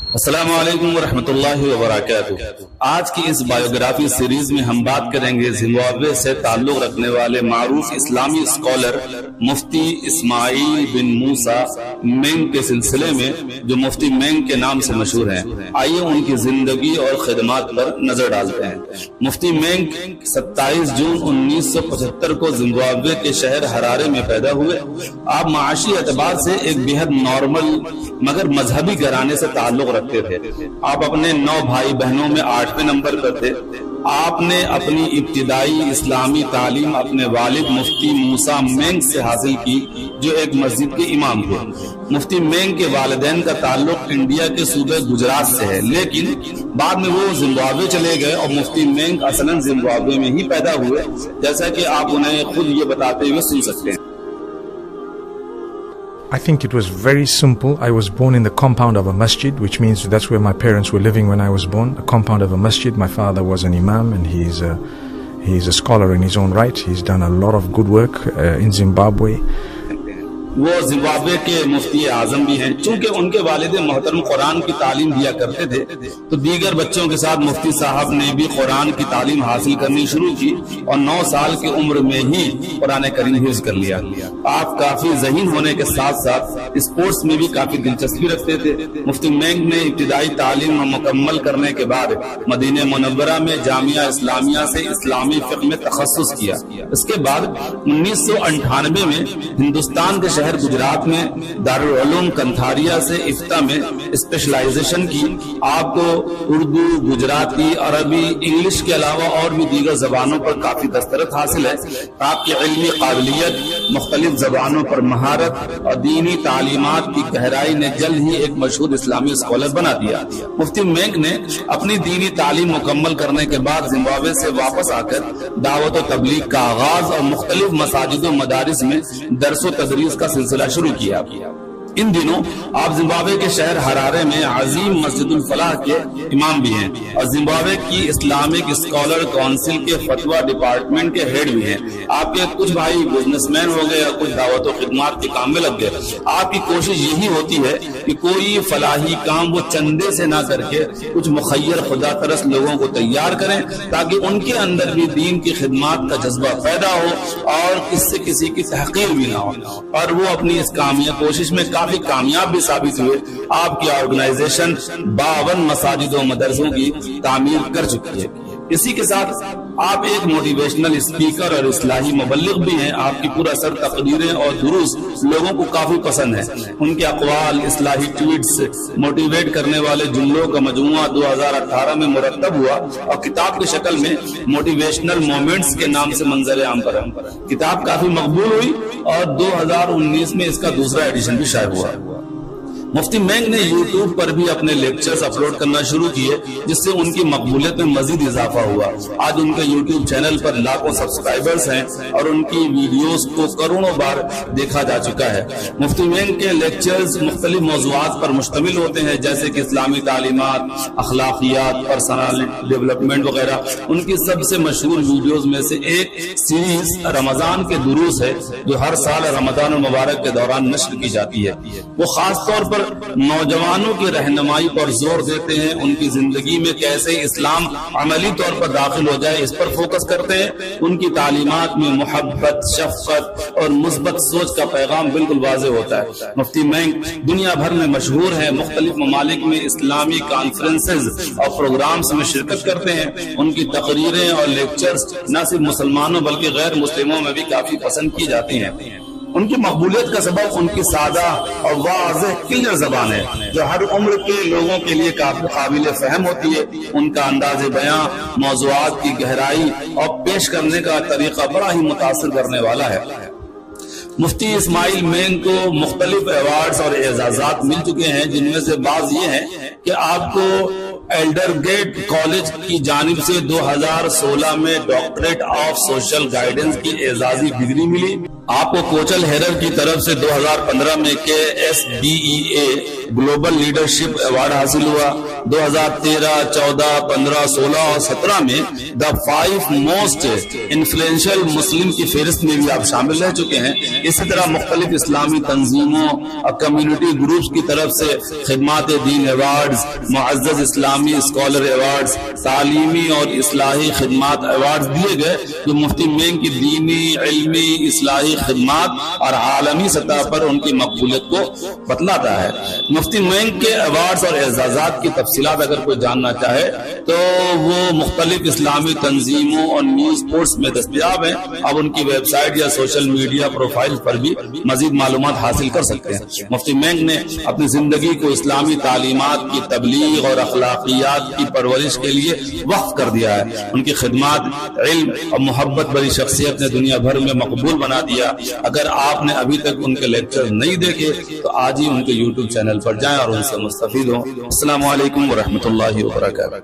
السلام علیکم ورحمۃ اللہ وبرکاتہ۔ آج کی اس بایوگرافی سیریز میں ہم بات کریں گے زمبابوے سے تعلق رکھنے والے معروف اسلامی اسکالر مفتی اسماعیل بن موسیٰ مینگ کے سلسلے میں، جو مفتی مینگ کے نام سے مشہور ہیں۔ آئیے ان کی زندگی اور خدمات پر نظر ڈالتے ہیں۔ مفتی مینگ 27 جون 1975 کو زمبابوے کے شہر ہرارے میں پیدا ہوئے۔ آپ معاشی اعتبار سے ایک بہت نارمل مگر مذہبی گھرانے سے تعلق رکھتے تھے۔ آپ اپنے 9 بھائی بہنوں میں 8ویں نمبر پر تھے۔ آپ نے اپنی ابتدائی اسلامی تعلیم اپنے والد مفتی موسیٰ مینگ سے حاصل کی، جو ایک مسجد کے امام تھے۔ مفتی مینگ کے والدین کا تعلق انڈیا کے صوبے گجرات سے ہے، لیکن بعد میں وہ زمبابوے چلے گئے اور مفتی مینگ اصلاً زمبابوے میں ہی پیدا ہوئے، جیسا کہ آپ انہیں خود یہ بتاتے ہوئے سن سکتے ہیں۔ I think it was very simple. I was born in the compound of a masjid, which means that's where my parents were living when I was born. A compound of a masjid. My father was an imam and he's a scholar in his own right. He's done a lot of good work in Zimbabwe. وہ Zimbabwe کے مفتی اعظم بھی ہیں۔ چونکہ ان کے والد محترم قرآن کی تعلیم دیا کرتے تھے، تو دیگر بچوں کے ساتھ مفتی صاحب نے بھی قرآن کی تعلیم حاصل کرنی شروع کی اور 9 سال کی عمر میں ہی قرآن کریم حفظ کر لیا۔ آپ کافی ذہین ہونے کے ساتھ ساتھ اسپورٹس میں بھی کافی دلچسپی رکھتے تھے۔ مفتی مینگ نے ابتدائی تعلیم مکمل کرنے کے بعد مدینہ منورہ میں جامعہ اسلامیہ سے اسلامی فقہ میں تخصص کیا۔ اس کے بعد 1998 میں ہندوستان کے شہر گجرات میں دارالعلوم کنتھاریا سے افتاء میں اسپیشلائزیشن کی۔ آپ کو اردو، گجراتی، عربی، انگلش کے علاوہ اور بھی دیگر زبانوں پر کافی دسترس حاصل ہے۔ آپ کی علمی قابلیت، مختلف زبانوں پر مہارت اور دینی تعلیمات کی گہرائی نے جلد ہی ایک مشہور اسلامی اسکالر بنا دیا۔ مفتی مینگ نے اپنی دینی تعلیم مکمل کرنے کے بعد زمبابوے سے واپس آ کر دعوت و تبلیغ کا آغاز اور مختلف مساجد و مدارس میں درس و تدریس کا سلسلہ شروع کیا۔ ان دنوں آپ زمبابوے کے شہر ہرارے میں عظیم مسجد الفلاح کے امام بھی ہیں اور زمبابوے کی اسلامک اسکالر کونسل کے فتویٰ ڈپارٹمنٹ کے ہیڈ بھی ہیں۔ آپ کے کچھ بھائی بزنس مین ہو گئے اور کچھ دعوت و خدمات کے کام میں لگ گئے۔ آپ کی کوشش یہی ہوتی ہے کہ کوئی فلاحی کام وہ چندے سے نہ کر کے کچھ مخیر خدا پرست لوگوں کو تیار کریں، تاکہ ان کے اندر بھی دین کی خدمات کا جذبہ پیدا ہو اور اس سے کسی کی تحقیر بھی نہ ہو، اور وہ اپنی اس کوشش میں کافی کامیاب بھی ثابت ہوئے۔ آپ کی آرگنائزیشن 52 مساجد و مدرسوں کی تعمیر کر چکی ہے۔ اسی کے ساتھ آپ ایک موٹیویشنل اسپیکر اور اصلاحی مبلغ بھی ہیں۔ آپ کی پورا سر تقریریں اور دروس لوگوں کو کافی پسند ہیں۔ ان کے اقوال، اصلاحی ٹویٹس، موٹیویٹ کرنے والے جملوں کا مجموعہ 2018 میں مرتب ہوا اور کتاب کی شکل میں موٹیویشنل مومنٹس کے نام سے منظر عام پر ہے۔ کتاب کافی مقبول ہوئی اور 2019 میں اس کا دوسرا ایڈیشن بھی شائع ہوا۔ مفتی مینگ نے یوٹیوب پر بھی اپنے لیکچرز اپلوڈ کرنا شروع کیے، جس سے ان کی مقبولیت میں مزید اضافہ ہوا۔ آج ان کے یوٹیوب چینل پر لاکھوں سبسکرائبرز ہیں اور ان کی ویڈیوز کو کروڑوں بار دیکھا جا چکا ہے۔ مفتی مینگ کے لیکچرز مختلف موضوعات پر مشتمل ہوتے ہیں، جیسے کہ اسلامی تعلیمات، اخلاقیات، پرسنل ڈیولپمنٹ وغیرہ۔ ان کی سب سے مشہور ویڈیوز میں سے ایک سیریز رمضان کے دروس ہے، جو ہر سال رمضان المبارک کے دوران نشر کی جاتی ہے۔ وہ خاص طور پر نوجوانوں کی رہنمائی پر زور دیتے ہیں، ان کی زندگی میں کیسے اسلام عملی طور پر داخل ہو جائے اس پر فوکس کرتے ہیں۔ ان کی تعلیمات میں محبت، شفقت اور مثبت سوچ کا پیغام بالکل واضح ہوتا ہے۔ مفتی مینگ دنیا بھر میں مشہور ہیں، مختلف ممالک میں اسلامی کانفرنسز اور پروگرامز میں شرکت کرتے ہیں۔ ان کی تقریریں اور لیکچرز نہ صرف مسلمانوں بلکہ غیر مسلموں میں بھی کافی پسند کی جاتی ہیں۔ ان کی مقبولیت کا سبب ان کی سادہ اور واضح کلیئر زبان ہے، جو ہر عمر کے لوگوں کے لیے کافی قابل فہم ہوتی ہے۔ ان کا انداز بیاں، موضوعات کی گہرائی اور پیش کرنے کا طریقہ بڑا ہی متاثر کرنے والا ہے۔ مفتی اسماعیل مینگ کو مختلف ایوارڈز اور اعزازات مل چکے ہیں، جن میں سے بعض یہ ہیں کہ آپ کو ایلڈر گیٹ کالج کی جانب سے 2016 میں ڈاکٹریٹ آف سوشل گائیڈنس کی اعزازی ڈگری ملی۔ آپ کو کوچل ہیرر کی طرف سے 2015 میں KSDEA گلوبل لیڈرشپ ایوارڈ حاصل ہوا. 2013, 14, 15, 16 اور 17 میں دا 5 موسٹ انفلوئنشل مسلم کی فہرست میں بھی آپ شامل رہ چکے ہیں. اسی طرح مختلف اسلامی تنظیموں اور کمیونٹی گروپس کی طرف سے خدمات دین ایوارڈز، معزز اسلامی اسکالر ایوارڈز، تعلیمی اور اصلاحی خدمات ایوارڈز دیے گئے جو مفتی مینگ کی دینی، علمی، اصلاحی خدمات اور عالمی سطح پر ان کی مقبولیت کو بتلاتا ہے. مفتی مینگ کے ایوارڈز اور اعزازات کی تفصیلات اگر کوئی جاننا چاہے تو وہ مختلف اسلامی تنظیموں اور نیوز پورٹس میں دستیاب ہیں. اب ان کی ویب سائٹ یا سوشل میڈیا پروفائل پر بھی مزید معلومات حاصل کر سکتے ہیں. مفتی مینگ نے اپنی زندگی کو اسلامی تعلیمات کی تبلیغ اور اخلاقیات کی پرورش کے لیے وقف کر دیا ہے. ان کی خدمات، علم اور محبت بڑی شخصیت نے دنیا بھر میں مقبول بنا دیا. اگر آپ نے ابھی تک ان کے لیکچر نہیں دیکھے تو آج ہی ان کے YouTube چینل پر جائیں اور ان سے مستفید ہوں. السلام علیکم ورحمۃ اللہ وبرکاتہ.